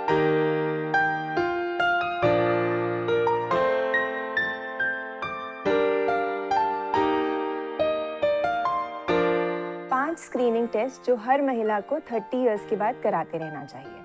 5 screening test जो हर महिला को 30 इयर्स के बाद कराते रहना चाहिए।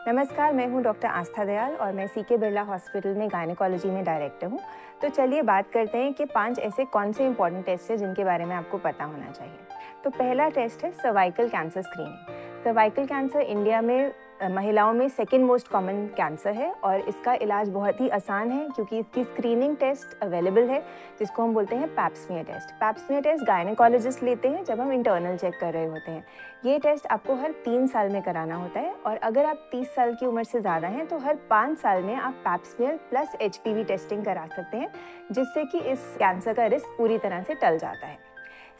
नमस्कार, मैं हूं डॉक्टर आस्था दयाल और मैं सीके बिरला हॉस्पिटल में गायनेकोलॉजी में डायरेक्टर हूं। तो चलिए बात करते हैं कि 5 ऐसे कौन से इंपॉर्टेंट टेस्ट हैं जिनके बारे में आपको पता होना चाहिए। तो पहला टेस्ट है cervical cancer screening. Cervical cancer India में महिलाओं में सेकेंड मोस्ट कॉमन कैंसर है और इसका इलाज बहुत ही आसान है क्योंकि इसकी स्क्रीनिंग टेस्ट अवेलेबल है जिसको हम बोलते हैं Pap smear test. Pap smear test gynaecologist लेते हैं जब हम इंटरनल चेक कर रहे होते हैं। ये टेस्ट आपको हर 3 साल में कराना होता है और अगर आप 30 साल की उम्र से ज़्यादा हैं तो हर 5 साल में आप Pap smear plus HPV testing करा सकते हैं जिससे कि इस कैंसर का रिस्क पूरी तरह से टल जाता है।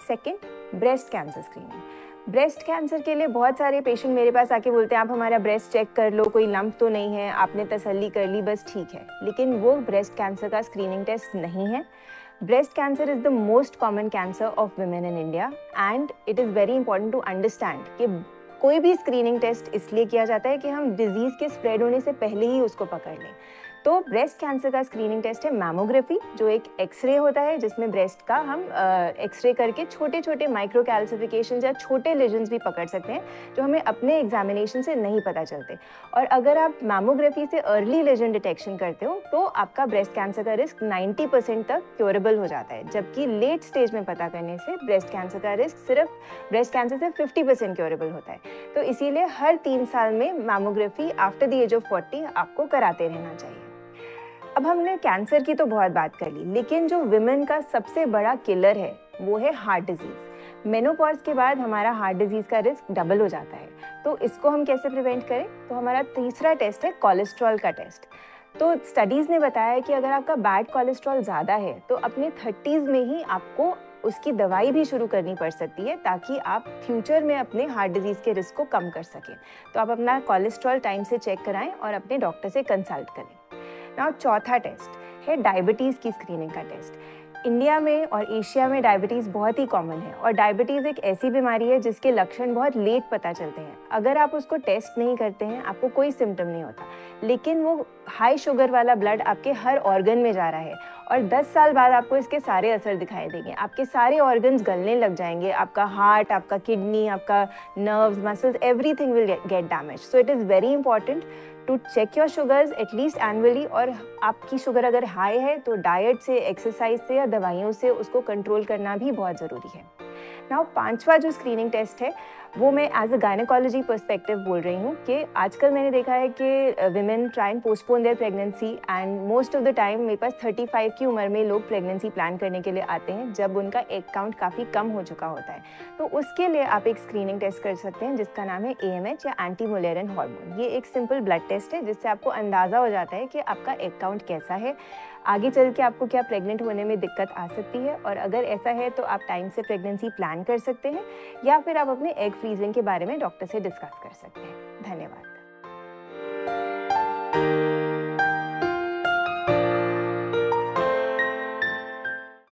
Second, breast cancer screening. Breast cancer के लिए बहुत सारे पेशेंट मेरे पास आके बोलते हैं आप हमारा ब्रेस्ट चेक कर लो, कोई लंप तो नहीं है, आपने तसल्ली कर ली, बस ठीक है। लेकिन वो ब्रेस्ट कैंसर का स्क्रीनिंग टेस्ट नहीं है। Breast cancer is the most common cancer of women in India and it is very important to understand कि कोई भी स्क्रीनिंग टेस्ट इसलिए किया जाता है कि हम डिजीज़ के स्प्रेड होने से पहले ही उसको पकड़ लें। तो ब्रेस्ट कैंसर का स्क्रीनिंग टेस्ट है मैमोग्राफी, जो एक एक्सरे होता है जिसमें ब्रेस्ट का हम एक्सरे करके छोटे छोटे माइक्रो कैल्सिफिकेशन या छोटे लेजन्स भी पकड़ सकते हैं जो हमें अपने एग्जामिनेशन से नहीं पता चलते। और अगर आप मैमोग्राफी से अर्ली लेजन डिटेक्शन करते हो तो आपका ब्रेस्ट कैंसर का रिस्क 90% तक क्योरेबल हो जाता है, जबकि लेट स्टेज में पता करने से ब्रेस्ट कैंसर का रिस्क सिर्फ ब्रेस्ट कैंसर से 50% क्योरेबल होता है। तो इसीलिए हर 3 साल में mammography after the age of 40 आपको कराते रहना चाहिए। अब हमने कैंसर की तो बहुत बात कर ली, लेकिन जो विमेन का सबसे बड़ा किलर है वो है हार्ट डिजीज़। मेनोपॉज के बाद हमारा हार्ट डिजीज़ का रिस्क डबल हो जाता है। तो इसको हम कैसे प्रिवेंट करें? तो हमारा तीसरा टेस्ट है कोलेस्ट्रॉल का टेस्ट। तो स्टडीज़ ने बताया है कि अगर आपका बैड कोलेस्ट्रॉल ज़्यादा है तो अपने 30s में ही आपको उसकी दवाई भी शुरू करनी पड़ सकती है ताकि आप फ्यूचर में अपने हार्ट डिजीज़ के रिस्क को कम कर सकें। तो आप अपना कोलेस्ट्रॉल टाइम से चेक कराएं और अपने डॉक्टर से कंसल्ट करें। नाउ चौथा टेस्ट है डायबिटीज़ की स्क्रीनिंग का टेस्ट। इंडिया में और एशिया में डायबिटीज़ बहुत ही कॉमन है और डायबिटीज़ एक ऐसी बीमारी है जिसके लक्षण बहुत लेट पता चलते हैं। अगर आप उसको टेस्ट नहीं करते हैं आपको कोई सिम्टम नहीं होता, लेकिन वो हाई शुगर वाला ब्लड आपके हर ऑर्गन में जा रहा है और 10 साल बाद आपको इसके सारे असर दिखाई देंगे। आपके सारे ऑर्गन्स गलने लग जाएंगे, आपका हार्ट, आपका किडनी, आपका nerves, muscles, everything will get damage. So it is very important to check your sugars at least annually. और आपकी शुगर अगर हाई है तो डाइट से, एक्सरसाइज से या दवाइयों से उसको कंट्रोल करना भी बहुत ज़रूरी है। नाउ 5वां जो स्क्रीनिंग टेस्ट है वो मैं एज अ गायनेकोलॉजी पर्सपेक्टिव बोल रही हूँ कि आजकल मैंने देखा है कि women try and postpone there pregnancy and most of the time मेरे पास 35 की उम्र में लोग प्रेगनेंसी प्लान करने के लिए आते हैं जब उनका एग काउंट काफ़ी कम हो चुका होता है। तो उसके लिए आप एक स्क्रीनिंग टेस्ट कर सकते हैं जिसका नाम है AMH या एंटी मुलेरिन हार्मोन। ये एक सिंपल ब्लड टेस्ट है जिससे आपको अंदाज़ा हो जाता है कि आपका एग काउंट कैसा है, आगे चल के आपको क्या प्रेग्नेंट होने में दिक्कत आ सकती है, और अगर ऐसा है तो आप टाइम से प्रेगनेंसी प्लान कर सकते हैं या फिर आप अपने एग फ्रीजिंग के बारे में डॉक्टर से डिस्कस कर सकते हैं। धन्यवाद।